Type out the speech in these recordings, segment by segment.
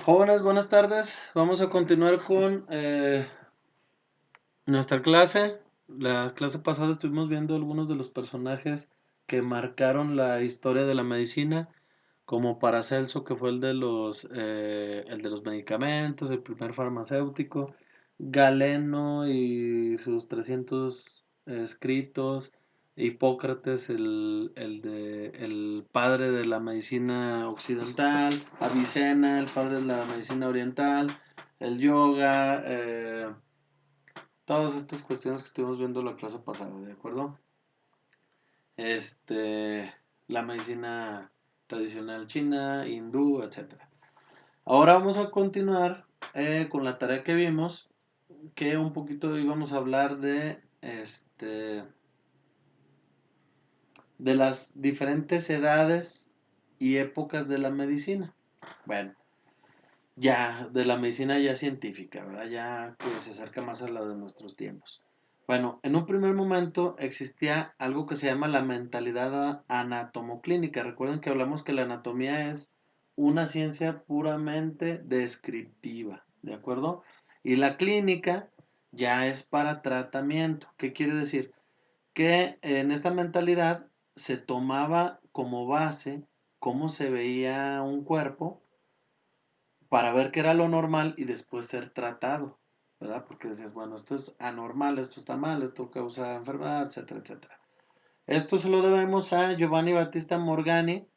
Jóvenes, buenas tardes. Vamos a continuar con nuestra clase. La clase pasada estuvimos viendo algunos de los personajes que marcaron la historia de la medicina, como Paracelso, que fue el de los medicamentos, el primer farmacéutico, Galeno y sus 300 escritos, Hipócrates, el padre de la medicina occidental, Avicena, el padre de la medicina oriental, el yoga, todas estas cuestiones que estuvimos viendo la clase pasada, ¿de acuerdo? Este, la medicina tradicional china, hindú, etcétera. Ahora vamos a continuar con la tarea que vimos, que un poquito íbamos a hablar de las diferentes edades y épocas de la medicina. Bueno, ya de la medicina ya científica, ¿verdad? Ya que se acerca más a la de nuestros tiempos. Bueno, en un primer momento existía algo que se llama la mentalidad anatomoclínica. Recuerden que hablamos que la anatomía es una ciencia puramente descriptiva, ¿de acuerdo? Y la clínica ya es para tratamiento. ¿Qué quiere decir? Que en esta mentalidad se tomaba como base cómo se veía un cuerpo para ver qué era lo normal y después ser tratado, ¿verdad? Porque decías, bueno, esto es anormal, esto está mal, esto causa enfermedad, etcétera, etcétera. Esto se lo debemos a Giovanni Battista Morgani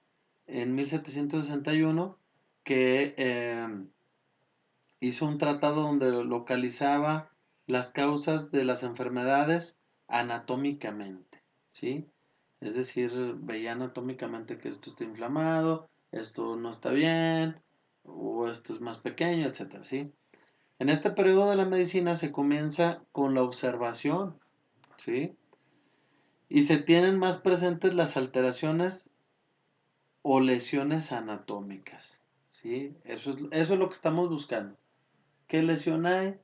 en 1761, que hizo un tratado donde localizaba las causas de las enfermedades anatómicamente, ¿sí? Es decir, veía anatómicamente que esto está inflamado, esto no está bien, o esto es más pequeño, etcétera, ¿sí? En este periodo de la medicina se comienza con la observación, ¿sí? Y se tienen más presentes las alteraciones o lesiones anatómicas, ¿sí? Eso es lo que estamos buscando. ¿Qué lesión hay?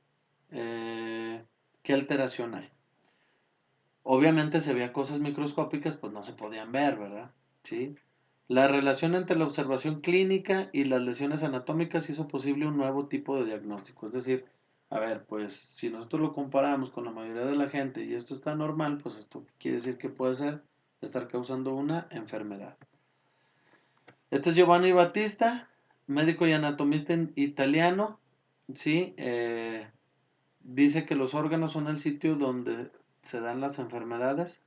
Eh, ¿Qué alteración hay? Obviamente se veía cosas microscópicas, pues no se podían ver, ¿verdad? ¿Sí? La relación entre la observación clínica y las lesiones anatómicas hizo posible un nuevo tipo de diagnóstico. Es decir, a ver, pues si nosotros lo comparamos con la mayoría de la gente y esto está normal, pues esto quiere decir que puede ser estar causando una enfermedad. Este es Giovanni Battista, médico y anatomista italiano, ¿sí? Dice que los órganos son el sitio donde se dan las enfermedades.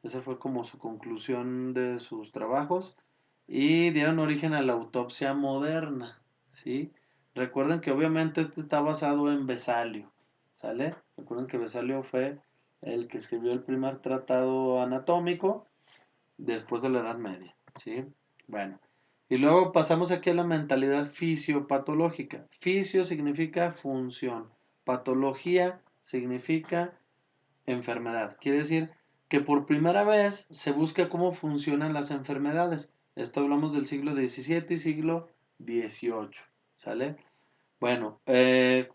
Esa fue como su conclusión de sus trabajos. Y dieron origen a la autopsia moderna, ¿sí? Recuerden que obviamente este está basado en Vesalio, ¿sale? Recuerden que Vesalio fue el que escribió el primer tratado anatómico después de la Edad Media, ¿sí? Bueno, y luego pasamos aquí a la mentalidad fisiopatológica. Fisio significa función, patología significa enfermedad. Quiere decir que por primera vez se busca cómo funcionan las enfermedades. Esto hablamos del siglo XVII y siglo XVIII, ¿sale? Bueno,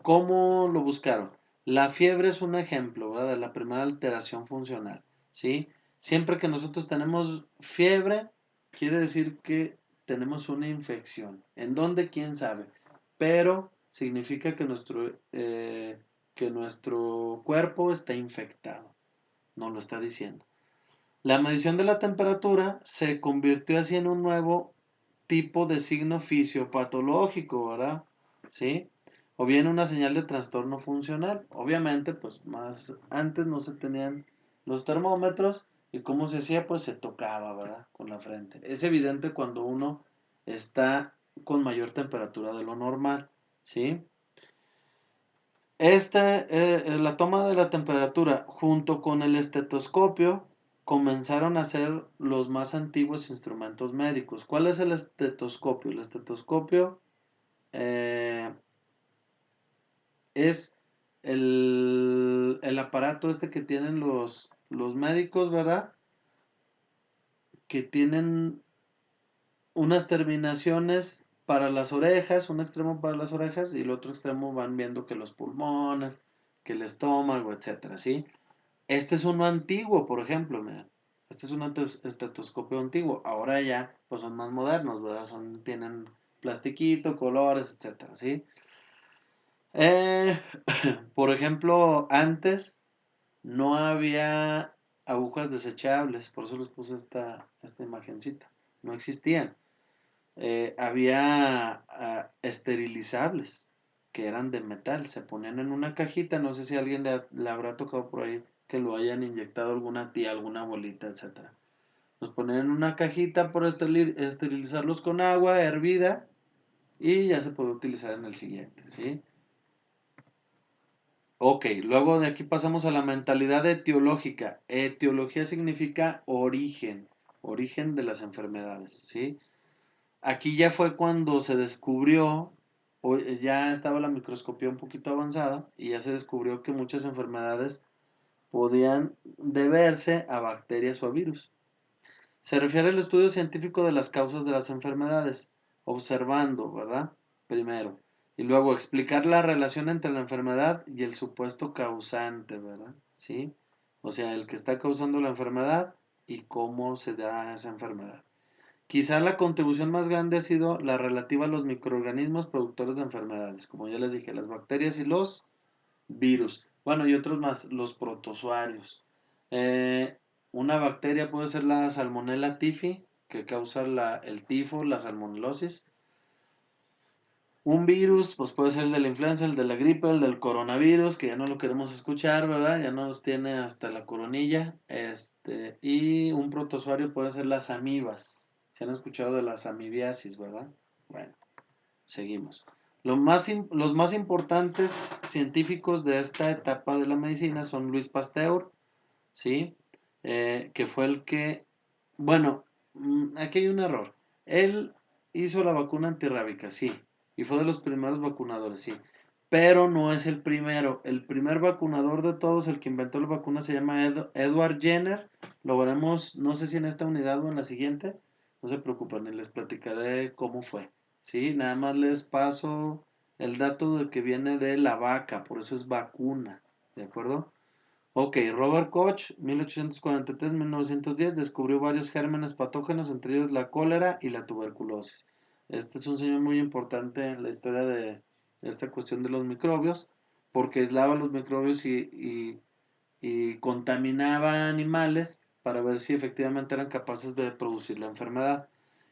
¿cómo lo buscaron? La fiebre es un ejemplo, ¿verdad? De la primera alteración funcional, ¿sí? Siempre que nosotros tenemos fiebre, quiere decir que tenemos una infección. ¿En dónde? ¿Quién sabe? Pero significa que nuestro cuerpo está infectado, nos lo está diciendo. La medición de la temperatura se convirtió así en un nuevo tipo de signo fisiopatológico, ¿verdad? ¿Sí? O bien una señal de trastorno funcional. Obviamente, pues más antes no se tenían los termómetros y cómo se hacía, pues se tocaba, ¿verdad? Con la frente. Es evidente cuando uno está con mayor temperatura de lo normal, ¿sí? La toma de la temperatura junto con el estetoscopio comenzaron a ser los más antiguos instrumentos médicos. ¿Cuál es el estetoscopio? El estetoscopio es el aparato este que tienen los médicos, ¿verdad? Que tienen unas terminaciones para las orejas, un extremo para las orejas y el otro extremo van viendo que los pulmones, que el estómago, etcétera, ¿sí? Este es uno antiguo, por ejemplo, miren. Este es un estetoscopio antiguo. Ahora ya, pues son más modernos, ¿verdad? Tienen plastiquito, colores, etcétera, ¿sí? Eh, por ejemplo, antes no había agujas desechables, por eso les puse esta imagencita. No existían. Había esterilizables que eran de metal, se ponían en una cajita, no sé si a alguien le habrá tocado por ahí que lo hayan inyectado alguna tía, alguna abuelita, etcétera. Los ponían en una cajita por esterilizarlos con agua hervida y ya se puede utilizar en el siguiente, ¿sí? Ok, luego de aquí pasamos a la mentalidad etiológica. Etiología significa origen, origen de las enfermedades, ¿sí? Aquí ya fue cuando se descubrió, ya estaba la microscopía un poquito avanzada y ya se descubrió que muchas enfermedades podían deberse a bacterias o a virus. Se refiere al estudio científico de las causas de las enfermedades, observando, ¿verdad? Primero. Y luego explicar la relación entre la enfermedad y el supuesto causante, ¿verdad? ¿Sí? O sea, el que está causando la enfermedad y cómo se da esa enfermedad. Quizá la contribución más grande ha sido la relativa a los microorganismos productores de enfermedades, como ya les dije, las bacterias y los virus. Bueno, y otros más, los protozoarios. Eh, una bacteria puede ser la Salmonella typhi, que causa el tifo, la salmonelosis. Un virus, pues puede ser el de la influenza, el de la gripe, el del coronavirus, que ya no lo queremos escuchar, ¿verdad? Ya nos tiene hasta la coronilla. Y un protozoario puede ser las amibas. Se han escuchado de las amibiasis, ¿verdad? Bueno, seguimos. Los más importantes científicos de esta etapa de la medicina son Luis Pasteur, ¿sí? Que fue el que, bueno, aquí hay un error. Él hizo la vacuna antirrábica, sí, y fue de los primeros vacunadores, sí, pero no es el primero. El primer vacunador de todos, el que inventó la vacuna, se llama Edward Jenner. Lo veremos, no sé si en esta unidad o en la siguiente. No se preocupen, y les platicaré cómo fue. Sí, nada más les paso el dato de que viene de la vaca, por eso es vacuna, ¿de acuerdo? Ok, Robert Koch, 1843-1910, descubrió varios gérmenes patógenos, entre ellos la cólera y la tuberculosis. Este es un señor muy importante en la historia de esta cuestión de los microbios, porque aislaba los microbios y contaminaba animales para ver si efectivamente eran capaces de producir la enfermedad.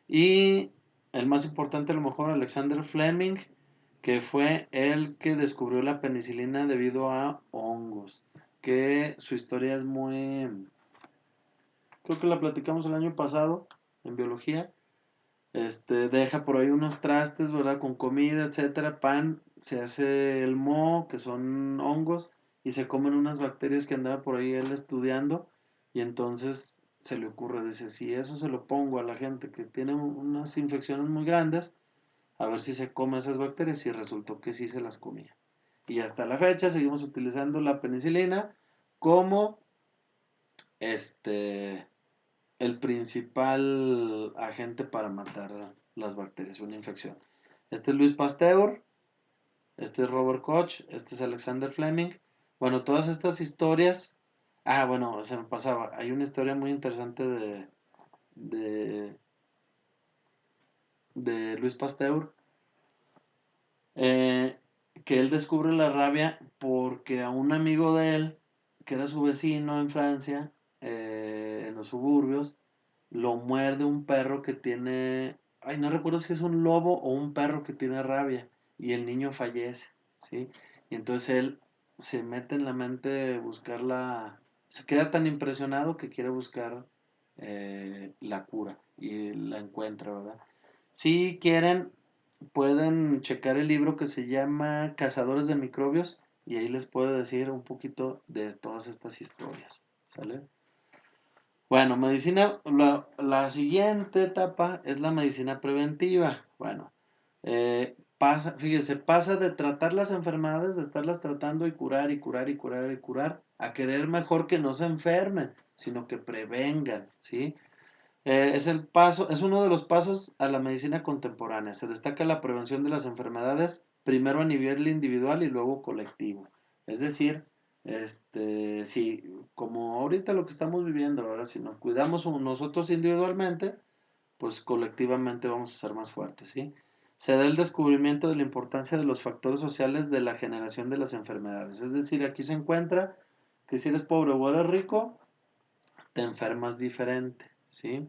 Y el más importante a lo mejor, Alexander Fleming, que fue el que descubrió la penicilina debido a hongos, que su historia es muy... Creo que la platicamos el año pasado en biología. Deja por ahí unos trastes, ¿verdad? Con comida, etcétera, pan, se hace el moho, que son hongos, y se comen unas bacterias que andaba por ahí él estudiando, y entonces se le ocurre, dice, si eso se lo pongo a la gente que tiene unas infecciones muy grandes, a ver si se come esas bacterias, y resultó que sí se las comía. Y hasta la fecha seguimos utilizando la penicilina como este el principal agente para matar las bacterias, una infección. Este es Luis Pasteur, este es Robert Koch, este es Alexander Fleming. Bueno, todas estas historias. Ah, bueno, se me pasaba. Hay una historia muy interesante de, de Luis Pasteur. eh, que él descubre la rabia porque a un amigo de él, que era su vecino en Francia, en los suburbios, lo muerde un perro que tiene, ay, no recuerdo si es un lobo o un perro que tiene rabia, y el niño fallece, ¿sí? Y entonces él se mete en la mente buscar se queda tan impresionado que quiere buscar la cura y la encuentra, ¿verdad? Si quieren, pueden checar el libro que se llama Cazadores de Microbios y ahí les puedo decir un poquito de todas estas historias, ¿sale? Bueno, la siguiente etapa es la medicina preventiva. Bueno, fíjense, pasa de tratar las enfermedades, de estarlas tratando y curar y curar y curar y curar, a querer mejor que no se enfermen, sino que prevengan, ¿sí? Es uno de los pasos a la medicina contemporánea. Se destaca la prevención de las enfermedades, primero a nivel individual y luego colectivo. Es decir, si como ahorita lo que estamos viviendo, ahora si nos cuidamos nosotros individualmente, pues colectivamente vamos a ser más fuertes, ¿sí? se da el descubrimiento de la importancia de los factores sociales de la generación de las enfermedades. Es decir, aquí se encuentra que si eres pobre o eres rico, te enfermas diferente, ¿sí?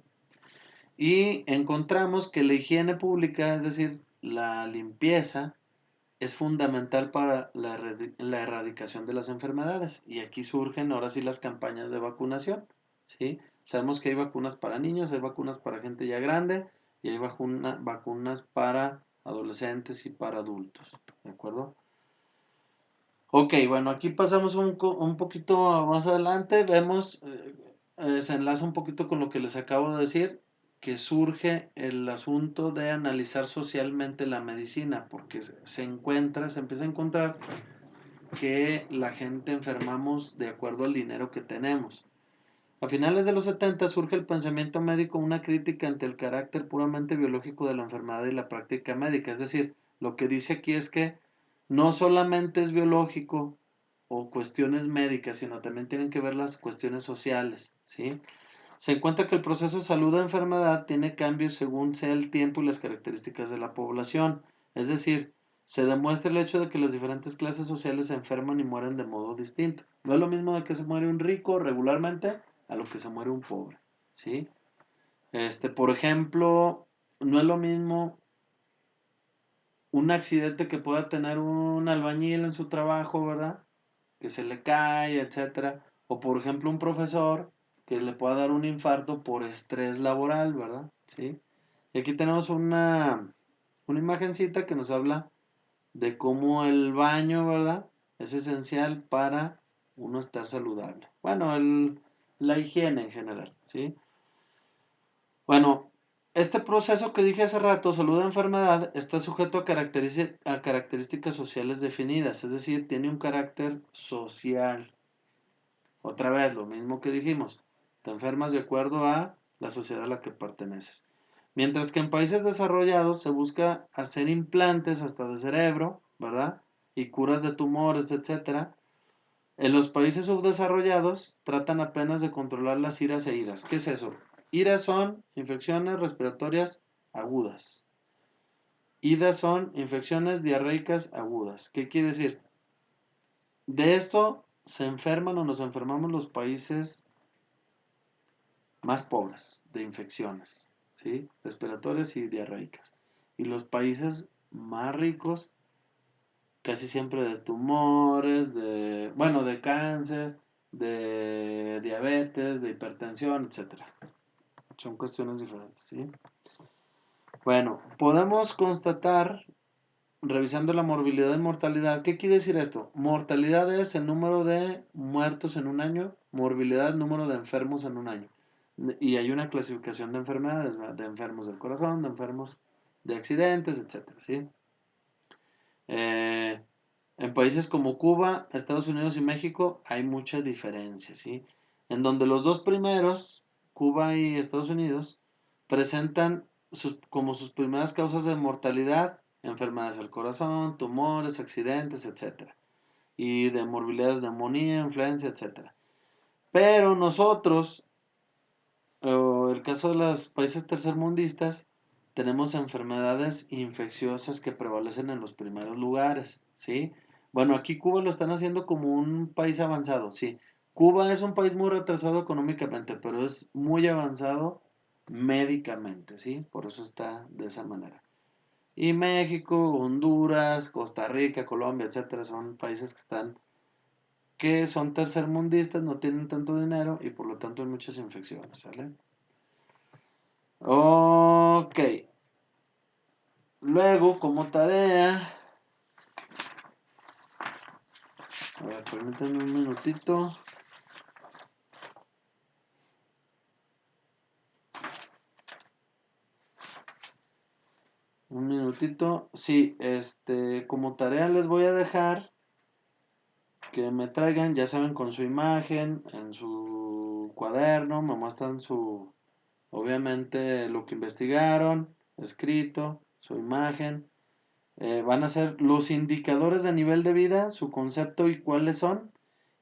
Y encontramos que la higiene pública, es decir, la limpieza, es fundamental para la erradicación de las enfermedades. Y aquí surgen ahora sí las campañas de vacunación, ¿sí? Sabemos que hay vacunas para niños, hay vacunas para gente ya grande y hay vacunas para adolescentes y para adultos, ¿de acuerdo? Ok, bueno, aquí pasamos un poquito más adelante, vemos, se enlaza un poquito con lo que les acabo de decir, que surge el asunto de analizar socialmente la medicina, porque se empieza a encontrar que la gente enfermamos de acuerdo al dinero que tenemos. A finales de los 70 surge el pensamiento médico, una crítica ante el carácter puramente biológico de la enfermedad y la práctica médica. Es decir, lo que dice aquí es que no solamente es biológico o cuestiones médicas, sino también tienen que ver las cuestiones sociales, ¿sí? Se encuentra que el proceso de salud o enfermedad tiene cambios según sea el tiempo y las características de la población. Es decir, se demuestra el hecho de que las diferentes clases sociales se enferman y mueren de modo distinto. No es lo mismo de que se muere un rico regularmente a lo que se muere un pobre, ¿sí? Por ejemplo, no es lo mismo un accidente que pueda tener un albañil en su trabajo, ¿verdad? Que se le cae, etcétera. O por ejemplo, un profesor que le pueda dar un infarto por estrés laboral, ¿verdad? ¿Sí? Y aquí tenemos una imagencita que nos habla de cómo el baño, ¿verdad? Es esencial para uno estar saludable. Bueno, la higiene en general, ¿sí? Bueno, este proceso que dije hace rato, salud-enfermedad, está sujeto a características sociales definidas, es decir, tiene un carácter social. Otra vez, lo mismo que dijimos, te enfermas de acuerdo a la sociedad a la que perteneces. Mientras que en países desarrollados se busca hacer implantes hasta de cerebro, ¿verdad? Y curas de tumores, etcétera. En los países subdesarrollados tratan apenas de controlar las iras e iras. ¿Qué es eso? Iras son infecciones respiratorias agudas. Idas son infecciones diarreicas agudas. ¿Qué quiere decir? De esto se enferman o nos enfermamos los países más pobres de infecciones, ¿sí? Respiratorias y diarreicas. Y los países más ricos, casi siempre de tumores, bueno, de cáncer, de diabetes, de hipertensión, etcétera. Son cuestiones diferentes, ¿sí? Bueno, podemos constatar, revisando la morbilidad y mortalidad, ¿qué quiere decir esto? Mortalidad es el número de muertos en un año, morbilidad el número de enfermos en un año. Y hay una clasificación de enfermedades, ¿verdad? De enfermos del corazón, de enfermos de accidentes, etcétera, ¿sí? Eh, en países como Cuba, Estados Unidos y México hay mucha diferencia, ¿sí? En donde los dos primeros, Cuba y Estados Unidos, presentan como sus primeras causas de mortalidad enfermedades del corazón, tumores, accidentes, etcétera. Y de morbilidades, neumonía, influenza, etcétera. Pero nosotros, o el caso de los países tercermundistas, tenemos enfermedades infecciosas que prevalecen en los primeros lugares, ¿sí? Bueno, aquí Cuba lo están haciendo como un país avanzado, sí. Cuba es un país muy retrasado económicamente, pero es muy avanzado médicamente, ¿sí? Por eso está de esa manera. Y México, Honduras, Costa Rica, Colombia, etcétera, son países que son tercermundistas, no tienen tanto dinero y por lo tanto hay muchas infecciones, ¿sale? Ok. Luego, como tarea, a ver, permítanme un minutito. Un minutito. Sí, como tarea les voy a dejar que me traigan, ya saben, con su imagen, en su cuaderno, me muestran obviamente, lo que investigaron, escrito, su imagen. Van a ser los indicadores de nivel de vida, su concepto y cuáles son,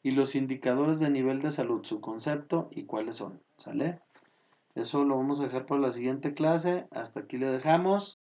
y los indicadores de nivel de salud, su concepto y cuáles son, ¿sale? Eso lo vamos a dejar para la siguiente clase. Hasta aquí le dejamos.